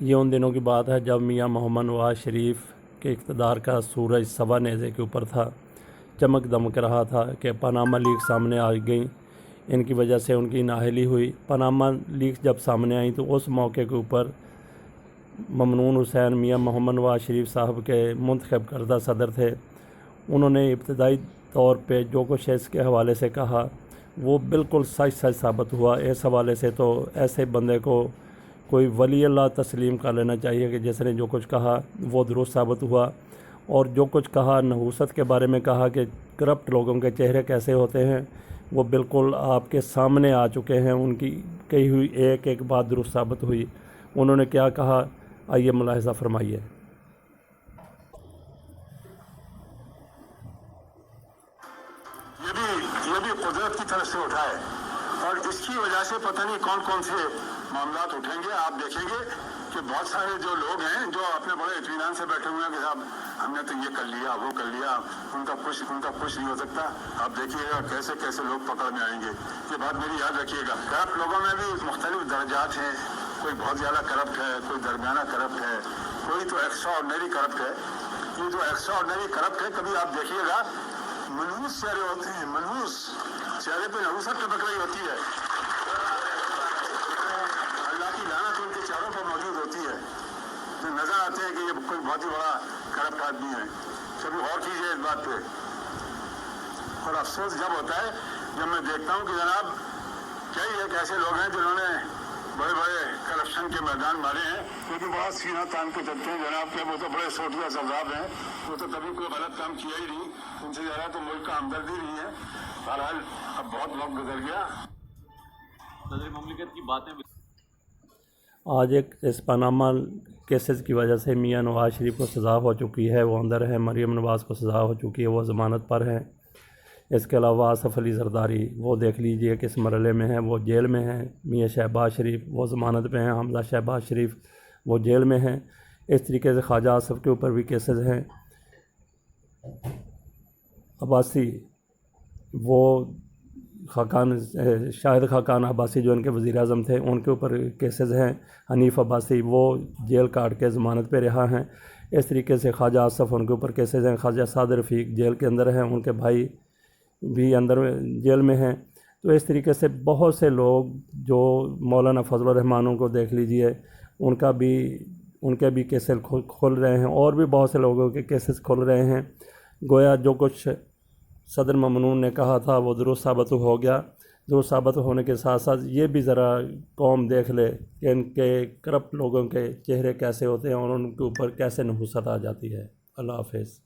یہ ان دنوں کی بات ہے جب میاں محمد نواز شریف کے اقتدار کا سورج سوا نیزے کے اوپر تھا، چمک دمک رہا تھا کہ پاناما لیکس سامنے آ گئیں۔ ان کی وجہ سے ان کی نااہلی ہوئی۔ پاناما لیکس جب سامنے آئیں تو اس موقع کے اوپر ممنون حسین میاں محمد نواز شریف صاحب کے منتخب کردہ صدر تھے۔ انہوں نے ابتدائی طور پہ جو کچھ اس کے حوالے سے کہا وہ بالکل سچ ثابت ہوا۔ اس حوالے سے تو ایسے بندے کو کوئی ولی اللہ تسلیم کر لینا چاہیے کہ جس نے جو کچھ کہا وہ درست ثابت ہوا، اور جو کچھ کہا نحوست کے بارے میں کہا کہ کرپٹ لوگوں کے چہرے کیسے ہوتے ہیں، وہ بالکل آپ کے سامنے آ چکے ہیں۔ ان کی کہی ہوئی ایک ایک بات درست ثابت ہوئی۔ انہوں نے کیا کہا، آئیے ملاحظہ فرمائیے۔ یہ بھی قدرت کی طرف سے اٹھا ہے، اور اس کی وجہ سے پتہ نہیں کون کون سے معاملات اٹھیں گے۔ آپ دیکھیں گے کہ بہت سارے جو لوگ ہیں جو اپنے بڑے اطمینان سے بیٹھے ہوئے ہیں کہ صاحب ہم نے تو یہ کر لیا وہ کر لیا، ان کا کچھ نہیں ہو سکتا۔ آپ دیکھیے گا کیسے کیسے لوگ پکڑ میں آئیں گے۔ یہ بات میری یاد رکھیے گا۔ کرپٹ لوگوں میں بھی مختلف درجات ہیں، کوئی بہت زیادہ کرپٹ ہے، کوئی درمیانہ کرپٹ ہے، کوئی تو ایکسٹرا آرڈنری کرپٹ ہے۔ یہ جو ایکسٹرا آرڈنری کرپٹ ہے، کبھی آپ دیکھیے گا منحوس چہرے ہوتے ہیں، منحوس چہرے پہ نحوست ٹپک رہی ہوتی ہے، اللہ کی لعنت ان کے چہروں پر موجود ہوتی ہے، جو نظر آتے ہیں کہ یہ کوئی بہت ہی بڑا کرپٹ آدمی ہے۔ کبھی غور کیجیے اس بات پہ۔ اور افسوس جب ہوتا ہے جب میں دیکھتا ہوں کہ جناب کئی ایک ایسے لوگ ہیں جنہوں نے بڑے بڑے کرپشن کے میدان مارے ہیں، کیونکہ بڑا سینہ تان کے چلتے ہیں جناب کہ وہ تو بڑے سوٹیا سرداب ہیں، وہ تو کبھی کوئی غلط کام کیا ہی نہیں، ان سے زیادہ تو ملک کا ہمدرد ہی نہیں ہے۔ بہرحال اب بہت وقت گزر گیا۔ صدر مملکت کی باتیں آج ایک اس پاناما کیسز کی وجہ سے میاں نواز شریف کو سزا ہو چکی ہے، وہ اندر ہے۔ مریم نواز کو سزا ہو چکی ہے، وہ ضمانت پر ہیں۔ اس کے علاوہ آصف علی زرداری وہ دیکھ لیجئے کس مرحلے میں ہیں، وہ جیل میں ہیں۔ میاں شہباز شریف وہ ضمانت پہ ہیں۔ حمزہ شہباز شریف وہ جیل میں ہیں۔ اس طریقے سے خواجہ آصف کے اوپر بھی کیسز ہیں۔ عباسی وہ شاہد خاقان عباسی جو ان کے وزیر اعظم تھے، ان کے اوپر کیسز ہیں۔ حنیف عباسی وہ جیل کاٹ کے ضمانت پہ رہا ہیں۔ اس طریقے سے خواجہ آصف ان کے اوپر کیسز ہیں۔ خواجہ سعد رفیق جیل کے اندر ہیں، ان کے بھائی بھی اندر جیل میں ہیں۔ تو اس طریقے سے بہت سے لوگ جو مولانا فضل الرحمانوں کو دیکھ لیجئے، ان کے بھی کیسز کھل رہے ہیں، اور بھی بہت سے لوگوں کے کیسز کھل رہے ہیں۔ گویا جو کچھ صدر ممنون نے کہا تھا وہ درست ثابت ہو گیا۔ درست ثابت ہونے کے ساتھ ساتھ یہ بھی ذرا قوم دیکھ لے کہ ان کے کرپٹ لوگوں کے چہرے کیسے ہوتے ہیں اور ان کے اوپر کیسے نحوست آ جاتی ہے۔ اللہ حافظ۔